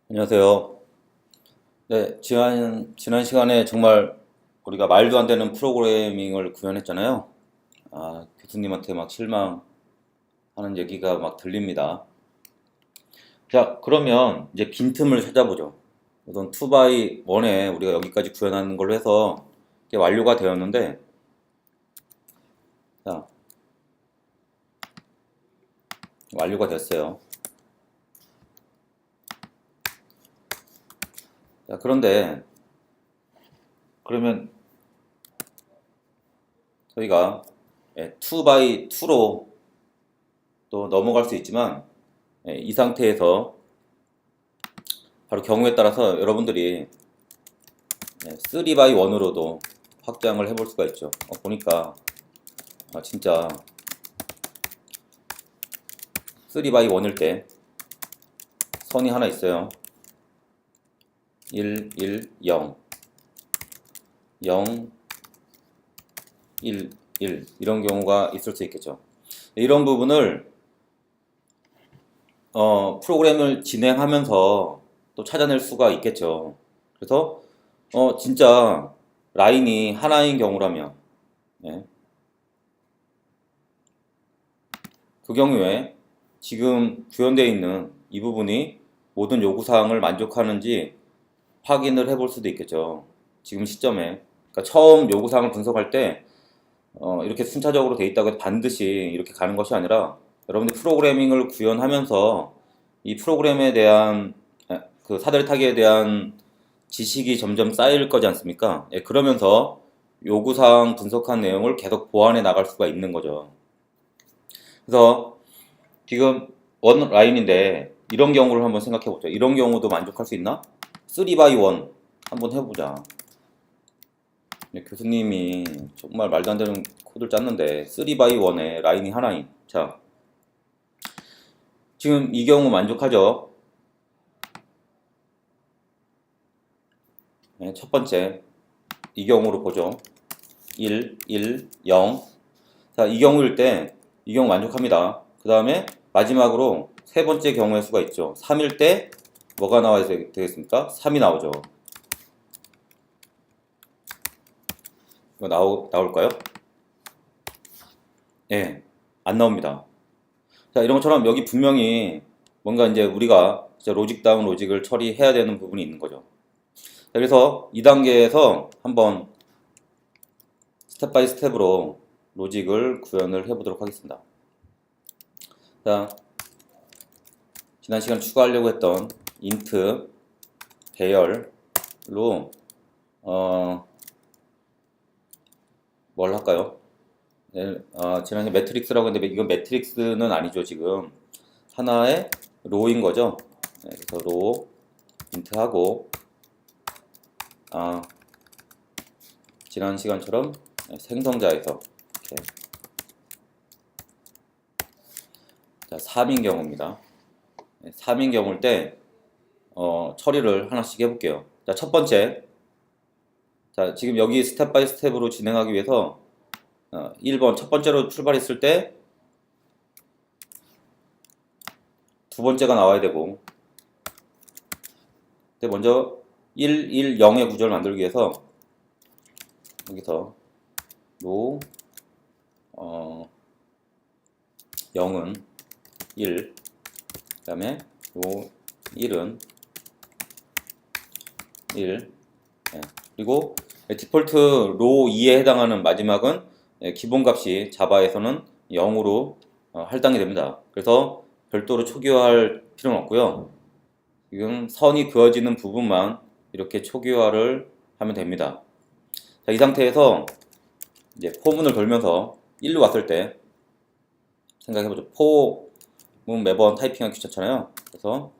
안녕하세요. 네, 지난 시간에 정말 우리가 말도 안 되는 프로그래밍을 구현했잖아요. 교수님한테 막 실망하는 얘기가 막 들립니다. 자, 그러면 이제 빈틈을 찾아보죠. 우선 2x1에 우리가 여기까지 구현하는 걸로 해서 이게 완료가 되었는데, 자, 완료가 됐어요. 자, 그런데, 그러면 저희가 2x2로 또 넘어갈 수 있지만, 이 상태에서 바로 경우에 따라서 여러분들이 3x1으로도 확장을 해볼 수가 있죠. 보니까 진짜 3x1일 때 선이 하나 있어요. 1, 1, 0, 0, 1, 1 이런 경우가 있을 수 있겠죠. 이런 부분을 프로그램을 진행하면서 또 찾아낼 수가 있겠죠. 그래서 진짜 라인이 하나인 경우라면 예, 그 경우에 지금 구현되어 있는 이 부분이 모든 요구사항을 만족하는지 확인을 해볼 수도 있겠죠. 지금 시점에. 그러니까 처음 요구사항을 분석할 때 이렇게 순차적으로 돼 있다고 해서 반드시 이렇게 가는 것이 아니라 여러분들 프로그래밍을 구현하면서 이 프로그램에 대한 그 사다리 타기에 대한 지식이 점점 쌓일 거지 않습니까? 예, 그러면서 요구사항 분석한 내용을 계속 보완해 나갈 수가 있는 거죠. 그래서 지금 원 라인인데 이런 경우를 한번 생각해 보죠. 이런 경우도 만족할 수 있나? 3x1 한번 해보자. 교수님이 정말 말도 안 되는 코드를 짰는데 3x1에 라인이 하나인. 자, 지금 이 경우 만족하죠? 네, 첫 번째 이 경우로 보죠. 1, 1, 0. 자, 이 경우일 때 이 경우 만족합니다. 그 다음에 마지막으로 세 번째 경우의 수가 있죠. 3일 때 뭐가 나와야 되겠습니까? 3이 나오죠. 이거 나올까요? 예, 안 나옵니다. 자, 이런 것처럼 여기 분명히 뭔가 이제 우리가 진짜 로직다운 로직을 처리해야 되는 부분이 있는 거죠. 자, 그래서 2단계에서 한번 스텝 바이 스텝으로 로직을 구현을 해보도록 하겠습니다. 자, 지난 시간 추가하려고 했던 int 배열로 뭘 할까요? 네, 지난해 매트릭스라고 했는데 이건 매트릭스는 아니죠. 지금 하나의 로인 거죠. 네, 그래서 로 int 하고 지난 시간처럼 생성자에서 이렇게 자, 3인 경우입니다. 3인 경우일 때 처리를 하나씩 해볼게요. 자, 첫 번째, 자, 지금 여기 스텝 바이 스텝으로 진행하기 위해서 1번 첫 번째로 출발했을 때 두 번째가 나와야 되고, 근데 먼저 1, 1, 0의 구조를 만들기 위해서 여기서 로 0은 1, 그 다음에 로 1은 1, 네. 그리고 디폴트 로 2에 해당하는 마지막은 기본값이 자바에서는 0으로 할당이 됩니다. 그래서 별도로 초기화할 필요는 없고요. 지금 선이 그어지는 부분만 이렇게 초기화를 하면 됩니다. 자, 이 상태에서 이제 포문을 돌면서 1로 왔을 때 생각해보죠. 포문 매번 타이핑하기 귀찮잖아요. 그래서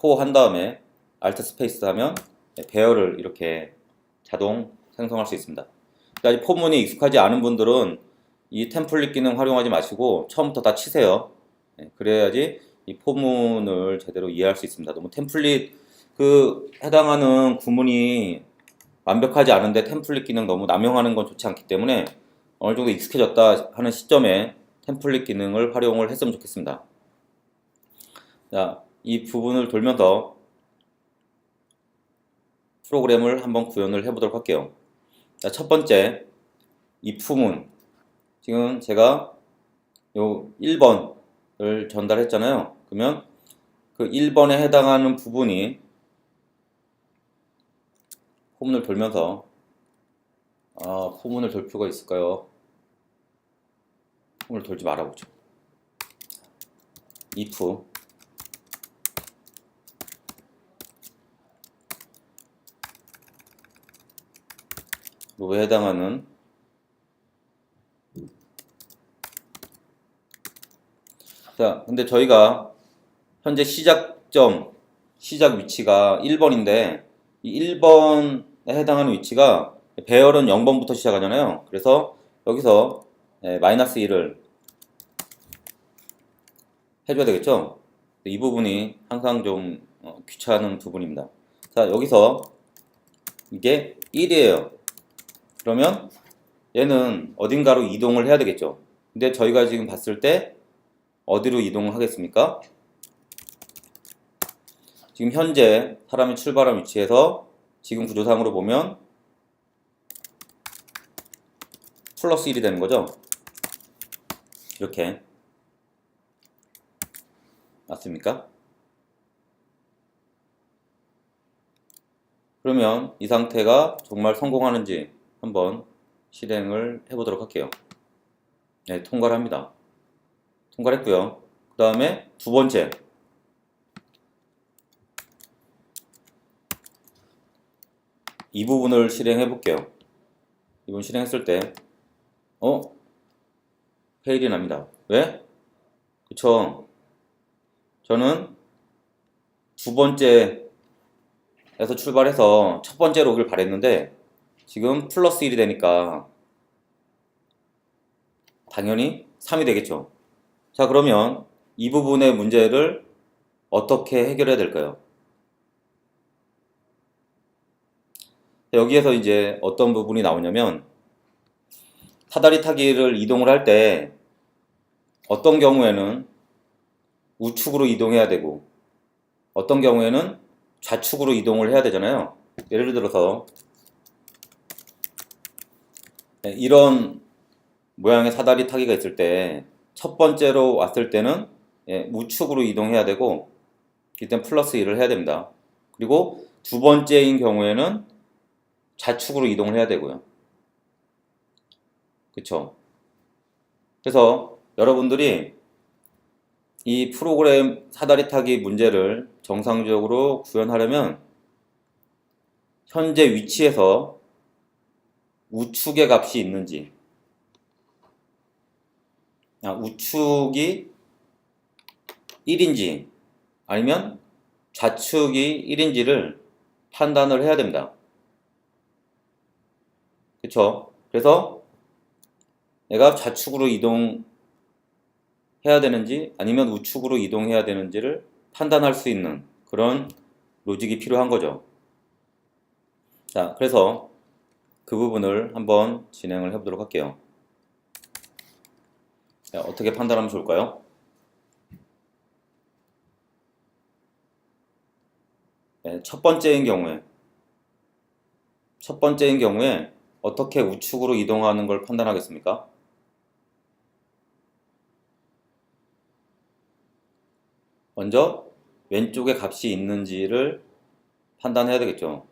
포 한 다음에 Alt 스페이스 하면 배열을 이렇게 자동 생성할 수 있습니다. 아직 포문이 익숙하지 않은 분들은 이 템플릿 기능 활용하지 마시고 처음부터 다 치세요. 그래야지 이 포문을 제대로 이해할 수 있습니다. 너무 템플릿 그 해당하는 구문이 완벽하지 않은데 템플릿 기능 너무 남용하는 건 좋지 않기 때문에 어느 정도 익숙해졌다 하는 시점에 템플릿 기능을 활용을 했으면 좋겠습니다. 자, 이 부분을 돌면서 프로그램을 한번 구현을 해보도록 할게요. 자, 첫 번째, if문. 지금 제가 요 1번을 전달했잖아요. 그러면 그 1번에 해당하는 부분이 포문을 돌면서 포문을 돌 필요가 있을까요? 포문을 돌지 말아보죠. if 로에 해당하는 자, 근데 저희가 현재 시작점, 시작 위치가 1번인데 이 1번에 해당하는 위치가 배열은 0번부터 시작하잖아요. 그래서 여기서 마이너스 1을 해줘야 되겠죠. 이 부분이 항상 좀 귀찮은 부분입니다. 자, 여기서 이게 1이에요. 그러면 얘는 어딘가로 이동을 해야 되겠죠. 근데 저희가 지금 봤을 때 어디로 이동을 하겠습니까? 지금 현재 사람이 출발한 위치에서 지금 구조상으로 보면 플러스 1이 되는 거죠. 이렇게 맞습니까? 그러면 이 상태가 정말 성공하는지 한번 실행을 해보도록 할게요. 네, 통과를 합니다. 통과를 했고요. 그 다음에 두 번째 이 부분을 실행해 볼게요. 이번 실행했을 때 페일이 납니다. 왜? 그쵸? 저는 두 번째에서 출발해서 첫 번째로 오길 바랬는데 지금 플러스 1이 되니까 당연히 3이 되겠죠. 자, 그러면 이 부분의 문제를 어떻게 해결해야 될까요? 여기에서 이제 어떤 부분이 나오냐면 사다리 타기를 이동을 할 때 어떤 경우에는 우측으로 이동해야 되고 어떤 경우에는 좌측으로 이동을 해야 되잖아요. 예를 들어서 이런 모양의 사다리 타기가 있을 때 첫 번째로 왔을 때는 우측으로 이동해야 되고 이때 플러스 1을 해야 됩니다. 그리고 두 번째인 경우에는 좌측으로 이동을 해야 되고요. 그쵸? 그래서 여러분들이 이 프로그램 사다리 타기 문제를 정상적으로 구현하려면 현재 위치에서 우측의 값이 있는지 우측이 1인지 아니면 좌측이 1인지를 판단을 해야 됩니다. 그쵸? 그래서 내가 좌측으로 이동해야 되는지 아니면 우측으로 이동해야 되는지를 판단할 수 있는 그런 로직이 필요한 거죠. 자, 그래서 그 부분을 한번 진행을 해보도록 할게요. 자, 어떻게 판단하면 좋을까요? 네, 첫 번째인 경우에 어떻게 우측으로 이동하는 걸 판단하겠습니까? 먼저 왼쪽에 값이 있는지를 판단해야 되겠죠.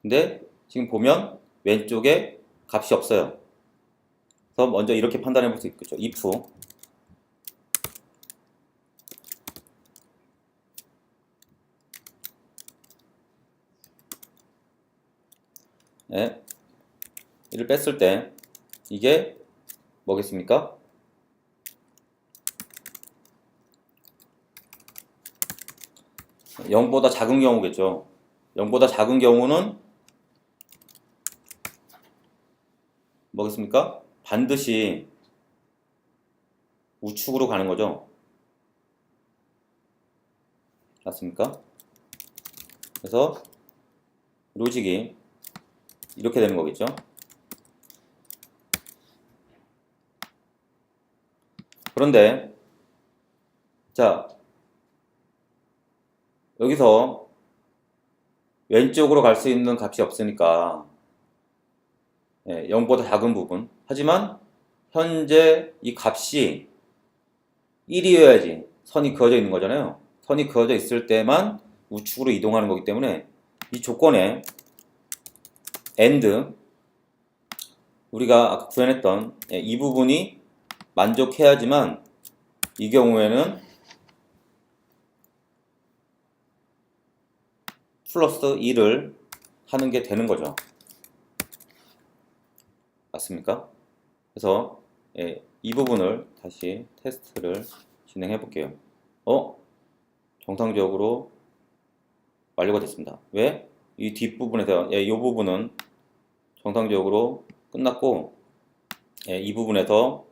근데 지금 보면 왼쪽에 값이 없어요. 그래서 먼저 이렇게 판단해 볼 수 있겠죠. if 네, 이를 뺐을 때 이게 뭐겠습니까? 0보다 작은 경우겠죠. 0보다 작은 경우는 뭐겠습니까? 반드시 우측으로 가는 거죠. 맞습니까? 그래서 로직이 이렇게 되는 거겠죠. 그런데 자, 여기서 왼쪽으로 갈 수 있는 값이 없으니까 0보다 작은 부분. 하지만 현재 이 값이 1이어야지 선이 그어져 있는 거잖아요. 선이 그어져 있을 때만 우측으로 이동하는 거기 때문에 이 조건에 AND 우리가 아까 구현했던 이 부분이 만족해야지만 이 경우에는 플러스 2를 하는 게 되는 거죠. 맞습니까? 그래서 이 부분을 다시 테스트를 진행해 볼게요. 정상적으로 완료가 됐습니다. 왜? 이 뒷부분에서 이 부분은 정상적으로 끝났고 이 부분에서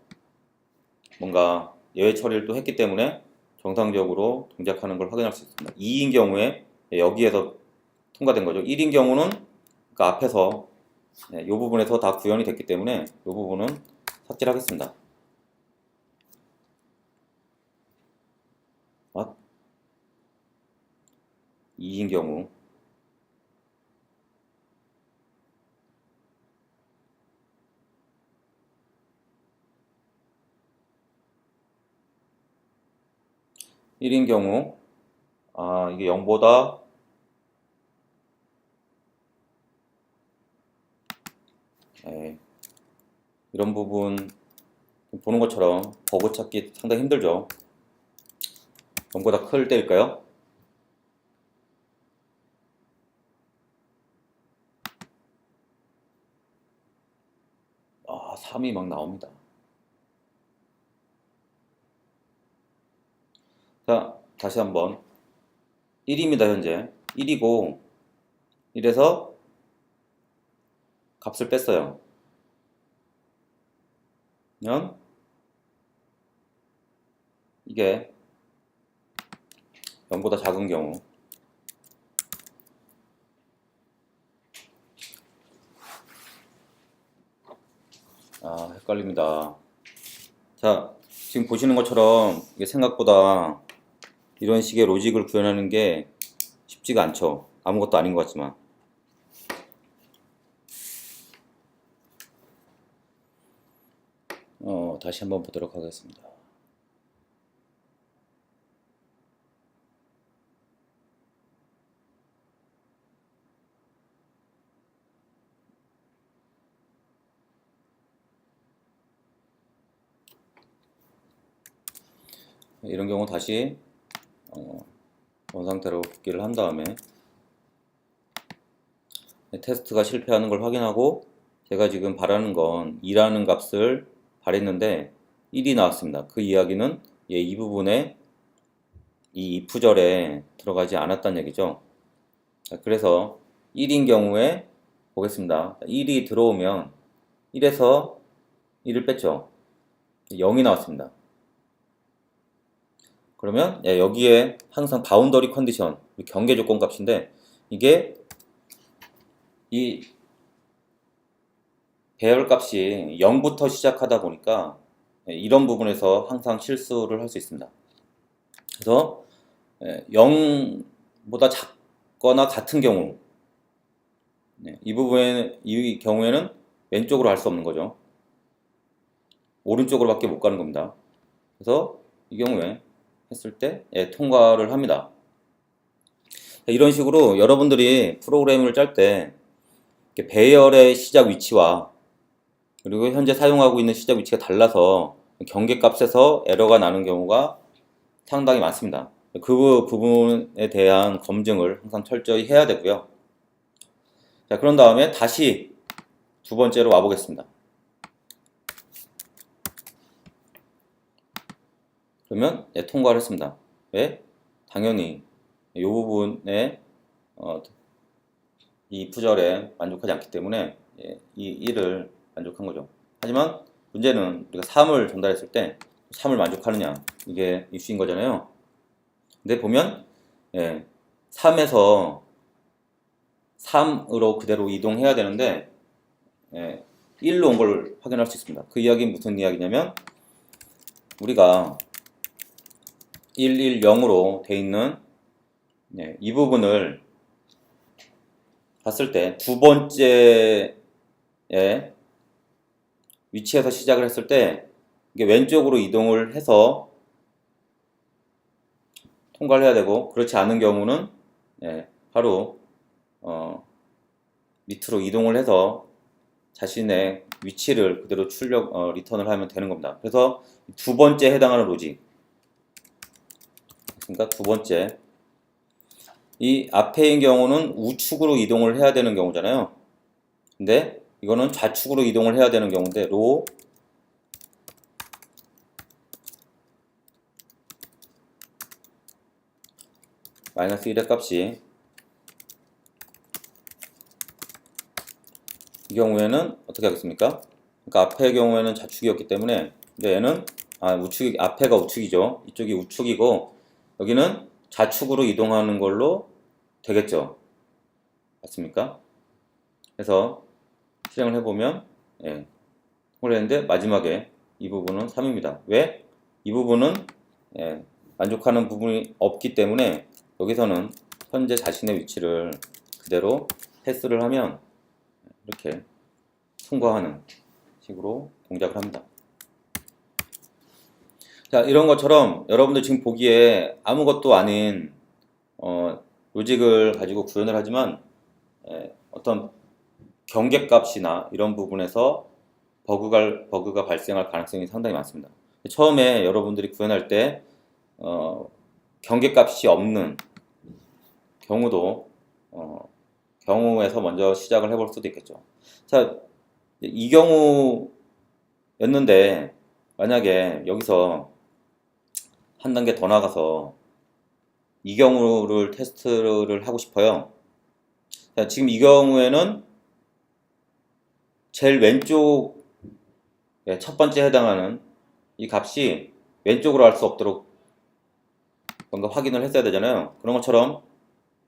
뭔가 예외 처리를 또 했기 때문에 정상적으로 동작하는 걸 확인할 수 있습니다. 2인 경우에 여기에서 통과된 거죠. 1인 경우는 그 앞에서 이 부분에서 다 구현이 됐기 때문에 이 부분은 삭제를 하겠습니다. 2인 경우 1인 경우 이게 0보다 이런 부분 보는 것처럼 버그 찾기 상당히 힘들죠. 0보다 클 때일까요? 3이 막 나옵니다. 자, 다시 한번 1입니다. 현재 1이고 1에서 값을 뺐어요. 그러면 이게 0보다 작은 경우 헷갈립니다. 자, 지금 보시는 것처럼 이게 생각보다 이런 식의 로직을 구현하는 게 쉽지가 않죠. 아무것도 아닌 것 같지만. 다시 한번 보도록 하겠습니다. 이런 경우 다시 원상태로 복귀를 한 다음에 테스트가 실패하는 걸 확인하고 제가 지금 바라는 건 2라는 값을 바랬는데 1이 나왔습니다. 그 이야기는 이 부분에 이 if절에 들어가지 않았다는 얘기죠. 그래서 1인 경우에 보겠습니다. 1이 들어오면 1에서 1을 뺐죠. 0이 나왔습니다. 그러면 여기에 항상 바운더리 컨디션, 경계 조건 값인데 이게 이 배열 값이 0부터 시작하다 보니까 이런 부분에서 항상 실수를 할 수 있습니다. 그래서 0보다 작거나 같은 경우 이 경우에는 왼쪽으로 할 수 없는 거죠. 오른쪽으로밖에 못 가는 겁니다. 그래서 이 경우에 했을 때 통과를 합니다. 이런 식으로 여러분들이 프로그램을 짤 때 배열의 시작 위치와 그리고 현재 사용하고 있는 시작 위치가 달라서 경계값에서 에러가 나는 경우가 상당히 많습니다. 그 부분에 대한 검증을 항상 철저히 해야 되고요. 자, 그런 다음에 다시 두 번째로 와보겠습니다. 그러면 통과를 했습니다. 왜? 당연히 이 부분에 이 부절에 만족하지 않기 때문에 이 1을 만족한 거죠. 하지만 문제는 우리가 3을 전달했을 때 3을 만족하느냐 이게 이슈인 거잖아요. 근데 보면 3에서 3으로 그대로 이동해야 되는데 1로 온 걸 확인할 수 있습니다. 그 이야기는 무슨 이야기냐면 우리가 110으로 돼 있는 이 부분을 봤을 때 두 번째 위치에서 시작을 했을 때 이게 왼쪽으로 이동을 해서 통과를 해야 되고, 그렇지 않은 경우는 바로 밑으로 이동을 해서 자신의 위치를 그대로 리턴을 하면 되는 겁니다. 그래서 두 번째 해당하는 로직, 그러니까 두 번째, 이 앞에인 경우는 우측으로 이동을 해야 되는 경우잖아요. 근데 이거는 좌측으로 이동을 해야 되는 경우인데, 로 마이너스 1의 값이 이 경우에는 어떻게 하겠습니까? 그러니까 앞의 경우에는 좌측이었기 때문에, 근데 얘는 앞에가 우측이죠. 이쪽이 우측이고 여기는 좌측으로 이동하는 걸로 되겠죠. 맞습니까? 그래서 실행을 해보면 통과를 했는데 마지막에 이 부분은 3입니다. 왜? 이 부분은 만족하는 부분이 없기 때문에 여기서는 현재 자신의 위치를 그대로 패스를 하면 이렇게 통과하는 식으로 동작을 합니다. 자, 이런 것처럼 여러분들 지금 보기에 아무것도 아닌 로직을 가지고 구현을 하지만 어떤 경계값이나 이런 부분에서 버그가 발생할 가능성이 상당히 많습니다. 처음에 여러분들이 구현할 때 경계값이 없는 경우도 경우에서 먼저 시작을 해볼 수도 있겠죠. 자, 이 경우였는데 만약에 여기서 한 단계 더 나가서 이 경우를 테스트를 하고 싶어요. 자, 지금 이 경우에는 제일 왼쪽 첫 번째 해당하는 이 값이 왼쪽으로 할 수 없도록 뭔가 확인을 했어야 되잖아요. 그런 것처럼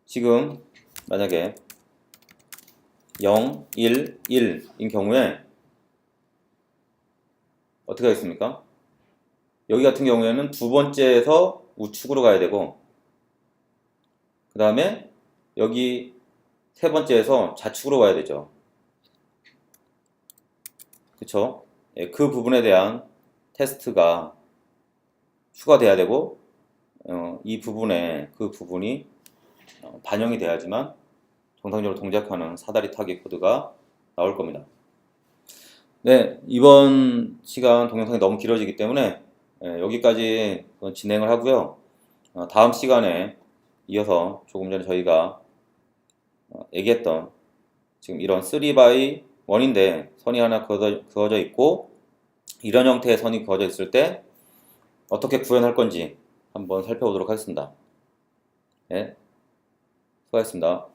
지금 만약에 0, 1, 1인 경우에 어떻게 하겠습니까? 여기 같은 경우에는 두 번째에서 우측으로 가야 되고, 그 다음에 여기 세 번째에서 좌측으로 가야 되죠. 그쵸? 그 부분에 대한 테스트가 추가돼야 되고, 이 부분에 그 부분이 반영이 돼야지만 정상적으로 동작하는 사다리 타기 코드가 나올 겁니다. 네, 이번 시간 동영상이 너무 길어지기 때문에 여기까지 진행을 하고요. 다음 시간에 이어서 조금 전에 저희가 얘기했던 지금 이런 3x1인데 선이 하나 그어져 있고 이런 형태의 선이 그어져 있을 때 어떻게 구현할 건지 한번 살펴보도록 하겠습니다. 네, 수고하셨습니다.